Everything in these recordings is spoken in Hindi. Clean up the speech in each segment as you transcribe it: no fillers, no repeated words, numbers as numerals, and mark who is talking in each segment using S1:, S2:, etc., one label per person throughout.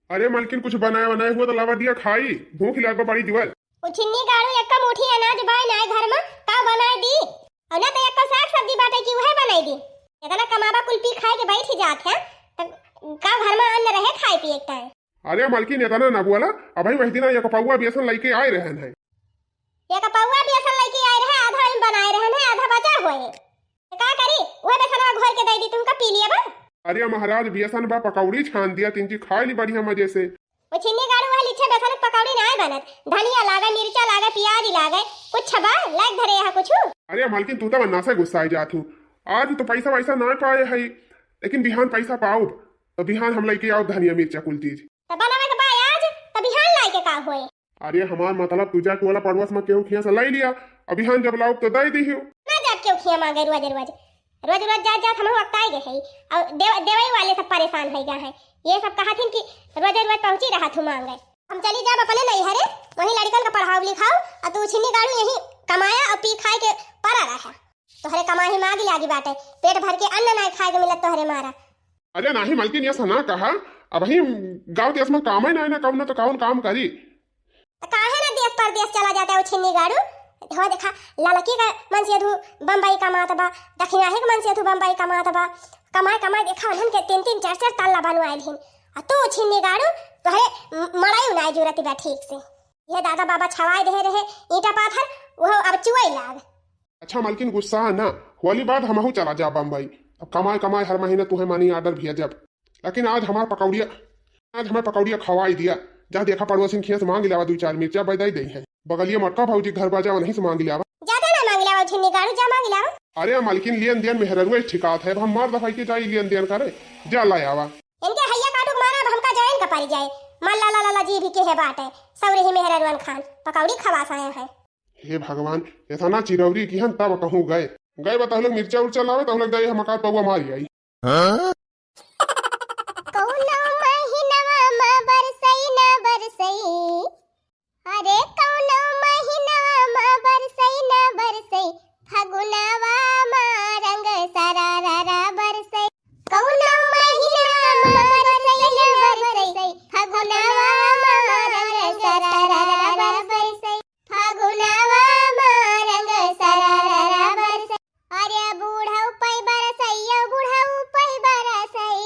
S1: अरे मालकिन कुछ बनाया बनाया हुआ तो लावा दिया खाई, भूख लाग बड़ी दिवल।
S2: उछिन्नी गाड़ू एक मुठी अनाज भाई ना घर में का बनाए दी और ना तो एक साग सब्जी बाटे की वह बनाई दी। इतना कमाबा कुल पी खाए के बैठ ही जात है तो का घर में अन्न रहे खाए पिए के टाइम।
S1: अरे मालकिन इतना ना बोला, अब वही दिन एक पौवा बेसन लेके आए रहन है।
S2: एक पौवा बेसन लेके आए रहे, आधा इन बनाए रहन है आधा बचा हुए है। तो का करी वह बेसनवा घोल के दे दी तुमका पी लिया बा।
S1: अरे महाराज बेसन बा पकौड़ी छान दिया, तीन चीज खाई ली बढ़िया मजे से।
S2: वो छिन्नी गाड़ू वाली लिच्छे बेसन पकौड़ी ना बनत, धनिया लागे मिर्चा लागे प्याज लागे कुछ छबा लाग धरे यहाँ कुछ।
S1: अरे मालकिन तू तो अन्ना से गुस्साई जात हूँ, आज तो पैसा वैसा ना पाए है, लेकिन बिहान पैसा पाओ तो बिहान हम लेके आओ धनिया मिर्चा कुल चीज।
S2: तो बनावे के बाद आज तो बिहान लाई के का होए।
S1: अरे हमार मतलब तुझा के वाला पड़ोस में केहू खिया से लाई लिया, अब बिहान जब लाओ तो दे दी हो
S2: ना। जब क्यों खिया मांगे रोज रोज रोज रोज जात जात हम वक्त आए गए है और देवई वाले सब परेशान है गए हैं। ये सब कहा थी कि रोज रोज पहुंची रहा तू मांगे। हम चली जाब अपने नहीं हरे वही लड़कन का पढ़ाओ लिखाओ और तू छिन्नी गाड़ू यही कमाया और पी खाए के पड़ा रहा। तो हरे कमाई मांगी लागी बाटे, पेट भर के अन्न ना खाए के मिलत तो हरे मारा।
S1: अरे नहीं मालकिन ये सना कहा, अब ही गांव देश में काम ही नहीं ना कौन तो कौन काम करी।
S2: तो काहे ना देश परदेश चला जाता है वो छिन्नी गाड़ू। हो देखा लड़की का मन से धू बम्बई कमात बा, दक्षिणाही का मन से धू बम्बई कमात बा, कमाए कमाए देखा उन्हन के तीन तीन चार चार ताला बनवाए दिन। और तू छिन्नी गाड़ू तो है मड़ाई उनाई जरूरत बा ठीक से। ये दादा बाबा छवाए दे रहे ईटा पाथर वो अब चुआई लाग।
S1: अच्छा मालकिन गुस्सा ना वाली बात, हमहू चला जा बम्बई, अब कमाए कमाए हर महीने तुम्हें मनी ऑर्डर भेज जब। लेकिन आज हमार पकौड़िया, आज हमें पकौड़िया खवाई दिया। जा देखा पड़ोसी खिया से मांग लिया दो चार मिर्चा बदाई दे है, बगलिया मटका भाजी घर बाजा नहीं से मांग लिया
S2: ज्यादा ना मांग लिया छिन्नी गाड़ू जा मांग लिया।
S1: अरे मालकिन लेन देन मेहररुए ठिकात है, हम मार दफाई के जाई लेन देन करे जा लाया वा।
S2: इनके हैया काटू मारा हमका जाइन का पड़ जाए मन ला ला ला जी भी के है बाटे सौरे ही मेहररुआन खान पकौड़ी खवास आए हैं।
S1: हे भगवान ऐसा ना चिरौरी की हन तब कहूँ गए गए बता लोग मिर्चा उर्चा लावे तो लोग गए हम का पौवा मारी आई।
S2: कौनो महीनवा में बरसई ना बरसई, अरे कौनो महीनवा में बरसई ना बरसई, फगुनवा में रंग सरारा बरसई। कौनो महीनवा में बरसई ना बरसई, फगुनवा में रंग सरारा बरसई, फगुनवा में रंग सरारा बरसई। अरे बूढ़ऊ पई बरसई बूढ़ऊ पई बरसई,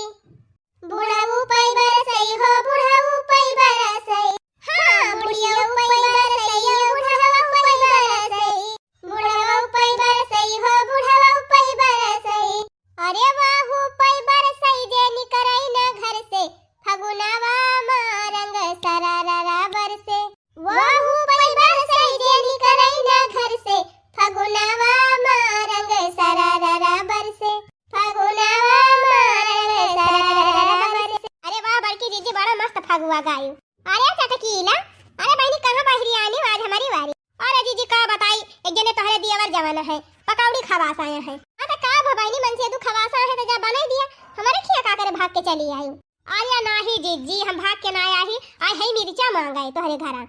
S2: बुढ़ऊ पई बरसई हो बुढ़ऊ पई बरसई। हाँ बुढ़िया पई बरसई बुढ़ऊ पई बरसई, बुढ़ऊ पई बरसई हो बुढ़ऊ पई बरसई। अरे वाहू पई बरसई जे निकरई ना घर से, फगुनवा में रंग सरारा बरसे। वाहू पई बरसई जे निकरई ना घर से, फगुनवा में रंग सरारा बरसे, फगुनवा में रंग सरारा बरसे। अरे वाह बड़की जीजी बड़ा मस्त फगुआ गायू। अरे चटकीला, अरे बहनी कहाँ बाहरी आने आज हमारी वारी। अरे जीजी का बताई एक जने तोहरे दियावर जवाना है पकौड़ी खवास आया है। हाँ तो का भबानी मन से तू खवास आया है तो जा बना दिया हमारे खिया का करे भाग के चली आई। अरे नाही जीजी हम भाग के ना आया ही आए है मिर्चा मांगाए तोहरे घरा।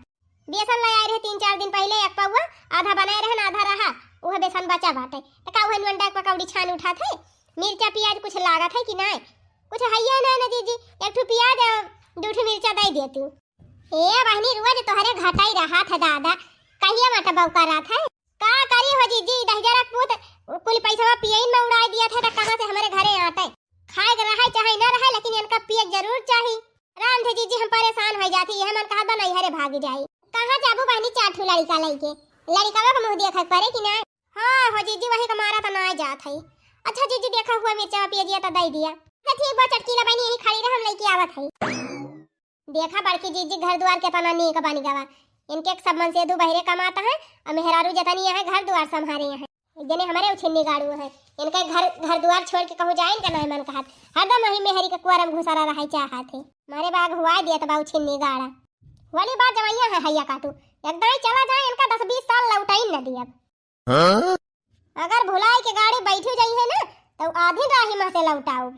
S2: बेसन ले आए रहे 3-4 दिन पहले एक पौवा, आधा बनाए रहे आधा रहा वह बेसन बचा बाटे। तो का वह अंडा पकौड़ी छान उठा थे, मिर्चा प्याज कुछ लागत है कि नहीं कुछ हैया ना ना जीजी, एक ठो प्याज दो ठो मिर्चा दे दे तू। ए बहनी रोज तोहरे घटाई रहा था दादा कहिया मटा बौका रहा था। का करी हो जीजी दहजरा पूत कुल पैसा पियन में उड़ा दिया था तो कहां से हमारे घरे आते। खाए के रहा चाहे ना रहा लेकिन इनका पिए जरूर चाहिए। राम थे जीजी हम परेशान हो जाती है मन कहा नहीं हरे भाग जाई। कहां जाबू बहनी चाठू लड़का लेके लड़का का मुंह देखा करे कि ना। हां हो जीजी वही का मारा तो ना जात है। अच्छा जीजी देखा हुआ मिर्चा पिया तो दे दिया। तो ठीक बा चटकीला बहनी यही खड़ी रह हम लेके आवत है। देखा बड़की जीजी घर द्वार के तना नी का पानी गवा इनके सब मन से दो बहरे कमाता है और मेहरारू जतनी है घर द्वार संभारे हैं। जने हमारे उछिन्नी गाड़ू है इनके घर द्वार छोड़ के कहूं जाइन का नहीं मन कहत हरदम वही मेहरी के कुआरम घुसरा रहा चाहत है। मारे बाग हुआ दिया तो बाऊ छिन्नी गाड़ा वाली बात जवैया है हैया काटू एकदम चला जाए इनका 10-20 साल लौटाई न दिया। अगर भुलाई के गाड़ी बैठी जाई है ना तो आधी राही में से लौटाओ।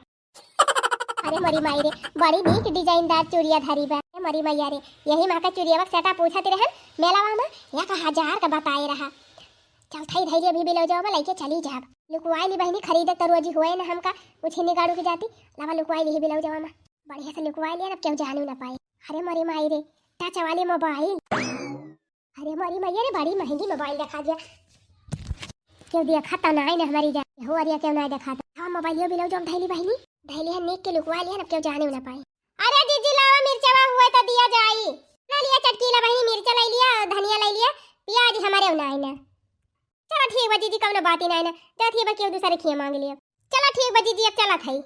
S2: अरे मरी माई रे बड़ी नीक डिजाइनदार चूड़िया धारी बा मरी मैया रे यही माँ का चूड़िया सेटा पूछत रहन मेलावा में 1000 का बताए रहा। चल थई धैर्य भी बिलो जाओ लेके चली जाब लुकवाई ली बहनी खरीदे तरुजी हुए ना हमका उछिन्नी गाड़ू की जाती लावा लुकवाई ली बिलो जाओ बढ़िया से लुकवाई लिया अब क्यों जानू ना पाए। अरे मरी माई रे, टच वाले मोबाइल। अरे मरी मैया रे, बड़ी महंगी मोबाइल दिखा दिया। क्यों देखा तो नहीं ना हमारी जान हो अरिया, क्यों नहीं देखा था। हाँ मोबाइल भी लो जो धैली बहनी, धैली है नेक के लुकवा लिया ना, क्यों जाने ना पाए। अरे दीदी लावा मिर्चवा हुआ तो दिया जाई ना, लिया चटकीला बहनी, मिर्चा ले लिया, धनिया ले लिया, प्याज हमारे उनाई ना। चलो ठीक बा दीदी, कौन बात ही नहीं ना, जाती है क्यों दूसरे खिया मांग लिया। चलो ठीक बा दीदी, अब चला थई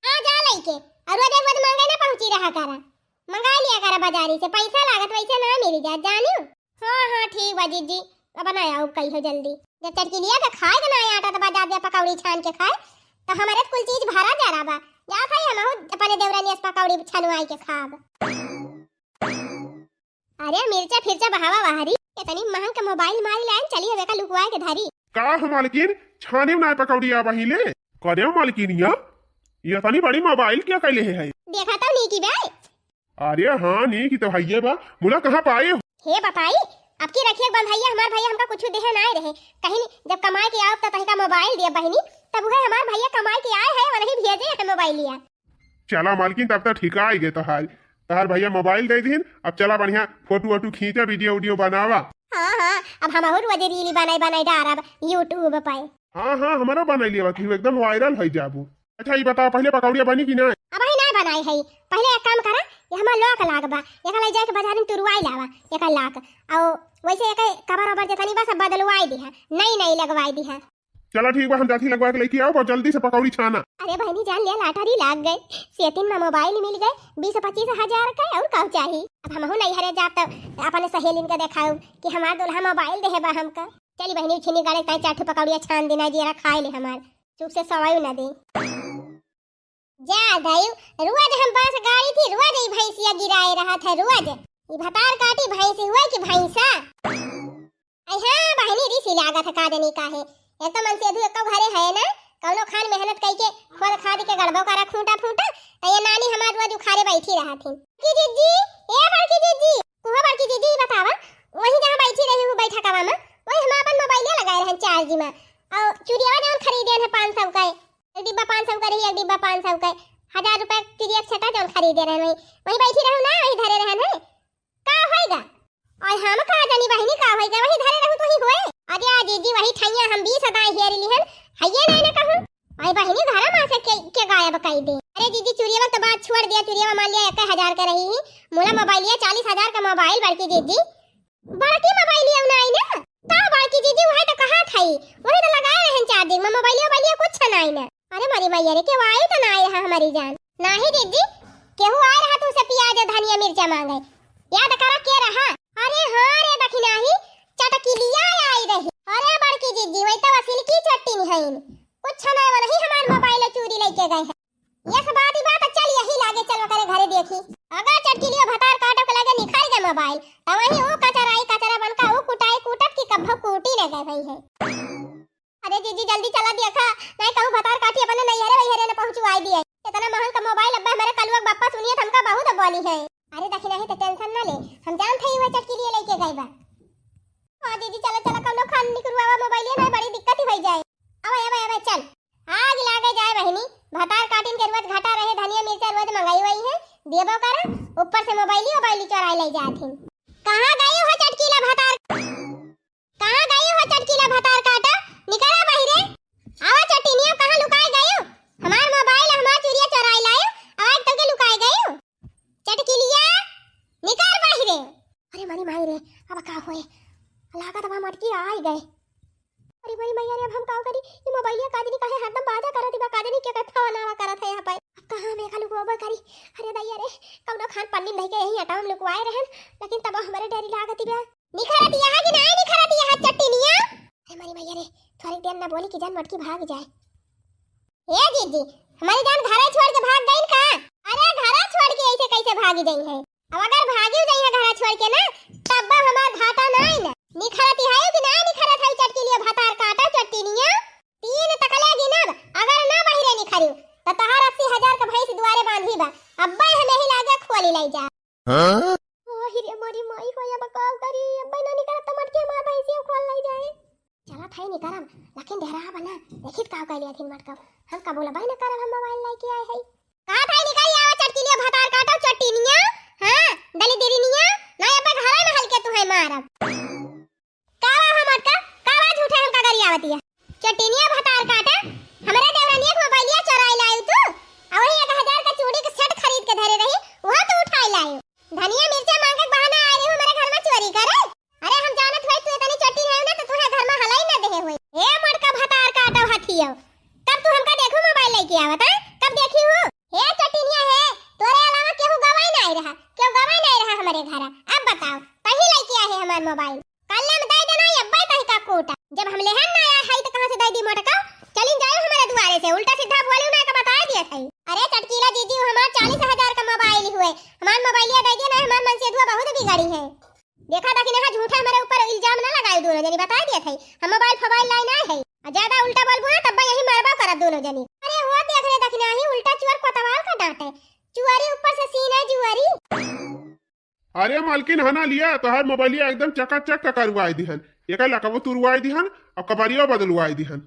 S2: आ जा लइके, और रोज रोज मांगे ना पहुंची रहा करा, मंगा लिया करा बाजारी से, पैसा लागत वैसे ना मेरी जा जानियो। हाँ ठीक बा दीदी, अब बनाया हो कही हो जल्दी, जब चटकी लिया तो खाए ना आटा तो बाजार दे पकौड़ी छान के खाए, तो हमारे कुल चीज भरा जा रहा बा, जा खाई हम अपने देवरानी से पकौड़ी छनवाई के खाब। अरे मिर्चा फिरचा बहावा बाहरी, इतनी महंग के मोबाइल मारी लाइन, चलिए बेका लुकवाए के धरी।
S1: का हो मालकिन, छाने में ना पकौड़ी आ बहिले करे हो मालकिन, ये तनी बड़ी मोबाइल क्या कैले है?
S2: देखा तो नहीं की बे।
S1: अरे हाँ नहीं की तो भैया बा, मुला कहाँ पाए हो?
S2: हे बताई, अब की रखिए बंधैया, हमार भैया हमका कुछ देहे ना रहे, कहीं जब कमाए के आओ तब तही का मोबाइल दिया बहनी, तब वह हमार भैया कमाए के आए है वही भेजे है मोबाइल लिया।
S1: चला मालकिन, तब तक ठीक आई गए तोहार भैया मोबाइल दे दिन, अब चला बढ़िया फोटो वोटो खींचा, वीडियो वीडियो बनावा।
S2: हाँ अब हम और वजह रीली बनाई डारा यूट्यूब पे।
S1: हाँ हमारा बनाई लिया एकदम वायरल है जाबू। अच्छा ये बताओ पहले पकौड़िया बनी कि नहीं?
S2: अब ही नहीं बनाई है, पहले एक काम करा, ये हमार लोक लाग बा, एक ले जाके बाजार में तुरवाई लावा एक लाख, और वैसे एक कवर ओवर जतनी बस बदलवाई दी है, नई लगवाई दी है।
S1: चलो ठीक बा, हम जाती लगवा के लेके आओ, बहुत जल्दी से पकौड़ी छाना।
S2: अरे बहनी जान लिया, लाटरी लाग गए, सेटिन में मोबाइल मिल गए 20-25 हजार का, और का चाहिए। अब हम नहीं हरे जाब तब अपने सहेलिन के देखाऊ कि हमार दुल्हा मोबाइल दे बा हमका। चली बहनी छिनी गाड़े ताई चाट पकौड़िया छान देना, जरा खाए ले हमार, चुप से सवाई ना दे। जा गयो, रोज हम पास गाड़ी थी, रोज ही भैंसिया गिराए रहा था, रोज ये भतार काटी भैंसी हुआ कि भैंसा। हाँ बहनी रीसी लागत है, का देनी का है, एक तो मन से अधू एक घरे है ना, कौनो खान मेहनत कई के खोद खाद के गड़बो करा खूंटा तो ये नानी हमार रोज उखाड़े बैठी रहा थी। की जीजी, ए बड़की जीजी, कुहा बड़की जीजी बतावा, वही जहां बैठी रही हूं बैठा कवा में, वही हम अपन मोबाइल लगाए रहन चार्ज में, और चूड़िया जौन खरीदे हैं 500 का, एक डिब्बा 500 का रही, एक डिब्बा 500 का, 1000 रुपए तिरिया छटा जौन खरीदे रहन, वही बैठी रहूं ना, वही धरे रहन है, का होएगा? और हम का जानी बहनी का होएगा, वही धरे रहूं तो ही होए। अरे जीजी वही ठैया हम 20 हदाई हेर लिहन, हइये नहीं ना कहूं, आई बहनी घर में से के गायब कई दे। अरे जीजी चूड़िया तो बात छोड़ दिया, चूड़िया मान लिया 1000 का रही, मोला मोबाइल लिया 40,000 का मोबाइल, बड़की जीजी बड़की मोबाइल लिया नहीं ना, ता बड़की जीजी वही तो कहा थई, वही तो लगाए रहन चार्जिंग में, मोबाइल कुछ नहीं ना। अरे मरी मैया रे, के वाई तो ना आई रहा हमारी जान, नहीं जीजी केहू आ रहा तो उसे प्याज धनिया मिर्चा मांगे, याद करा के रहा। अरे हाँ रे दखिना ही चटकी लिया आई रही। अरे बड़की जीजी वही तो वसील की चट्टी नहीं है, कुछ ना वही हमार मोबाइल चोरी लेके गए हैं, ये सब बात ही बात, चल यही लागे चलो करे घरे देखी, अगर चटकी लियो भतार काटो के लगे निखर गए मोबाइल, तो वही वो कचरा बनका वो कुटाई कूटत की कब्बो कूटी लगे गई है। अरे जीजी जल्दी चला देखा, नहीं कहूं भतार काटी अपने नहीं हरे वही हरे ने पहुंचवाई दिए, इतना महंगा का मोबाइल अब्बा हमारे कलुआ बापा सुनिए हमका बहुत बोली है। अरे दखिना है तो टेंशन ना ले, हम जानते ही वो चटकी लिए लेके गए बा। हां दीदी चलो कौनो खान निकलवावा मोबाइल है ना, बड़ी दिक्कत ही हो जाए। अब चल आग लागे जाए बहनी, भतार काटिन के रोज घाटा रहे, धनिया मिर्चा रोज मंगाई हुई है, देबो करा ऊपर से मोबाइल चोराई ले जाथीन। कहां गई हो चटकीला भतार, कहां गई हो चटकीला भतार काटा, निकला बाहरे, आवा चटनिया कहां लुकाए गई हो, हमार मोबाइल हमार चोरिया चोराई लायो, आज तक के लुकाए गई हो, चटकीलिया निकल बाहरे। अरे मरी माई रे, अब का होए, लागत अब मटकी आ ही गए। अरे भाई मैया रे, अब हम का करी, ये मोबाइल का दिन काहे हरदम बाजा करत बा, का दिन के कथा बनावा करत है यहां पे, अब कहां में का लुकवा करी। अरे दैया रे, कौनो खान पन्नी नहीं के यही हटाम लुकवाए रहन, लेकिन तब हमारे डरी लागत बा, निखरत यहां की नहीं निखरत यहां चट्टीनिया। अरे मरी मैया रे, थोड़ी देर ना बोली कि जान मटकी भाग जाए। ए जीजी हमारी जान घर छोड़ के भाग गई का? अरे घर छोड़ के ऐसे कैसे भागी गई है, अब अगर भागी गई है घर छोड़ के ना, तब हमार घाटा नहीं ना, निखरत है कि ना निखरत है चटकी लिए भतार काटा चट्टीनिया, 3 तकलेगी ना, अगर ना बाहरे निखरियो तो तहार 80,000 का भैंस दुआरे बांधी बा, अब्बा हमें ही लागे खोली ले जा। हां ओ हिरे मोरी माई होया बका करी, अब्बा ना निकरत तो मटके मार भैंसिया खोल ले जाए। चला थाई निकरम, लेकिन देहरा बना देखित का लिया थिन मटका, हम का बोला भाई ना करब, हम मोबाइल लेके आए है, का थाई निकल आवा चटकी लिए भतार काटा चट्टीनिया। हां हमारे घर। अब बताओ कहीं लेके आए है हमार मोबाइल? कल में दे देना या अब्बा कहीं का कोटा। जब हम लेहन ना आया है तो कहां से दे दी मोटका? चलिन जाओ हमारे दुआरे से, उल्टा सीधा बोली ना का बता दिया था। अरे चटकीला जीजी हमार 40,000 का मोबाइल हुए, हमार मोबाइलिया दे दिया ना, हमार मन से दुआ बहुत बिगाड़ी है। देखा था कि ना झूठा हमारे ऊपर इल्जाम ना लगाई, दोनों जनी बता दिया था हम मोबाइल फोबाइल लाइन आए है। ज्यादा उल्टा बोलबो ना तब यही मारबा करब दोनों जनी। अरे वो देख ले देखना ही उल्टा चोर कोतवाल का डांटे, चुआरी ऊपर से सीना जुआरी।
S1: अरे मालकिन हना लिया तो हर मोबाइलिया एकदम चकाचक का करवाई दिहन, एक लकबो तुरवाई दिहन और कबारिया बदलवाई दिहन।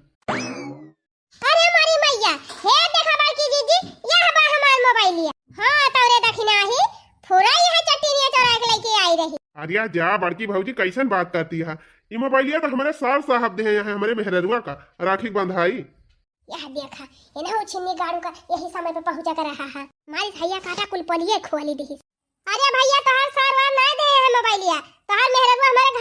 S2: अरे मारी मैया हे देखा बाकी जीजी यह बा हमार मोबाइलिया। हां तौरे देखना ही थोड़ा यह चट्टीनिया चोरा के लेके आई रही।
S1: अरे जा बड़की भौजी कैसन बात करती है, ये मोबाइलिया तो हमारे सार साहब दे हैं, हमारे मेहररुआ का राखी बंधाई।
S2: यह देखा इन्हें वो छिन्नी गाड़ू का यही समय पे पहुंचा कर रहा है। मारी भैया काटा कुल पोलिए खोली दी। अरे भैया तोहर सारवार ना दे है मोबाइलिया, तोहर मेहररुआ हमारे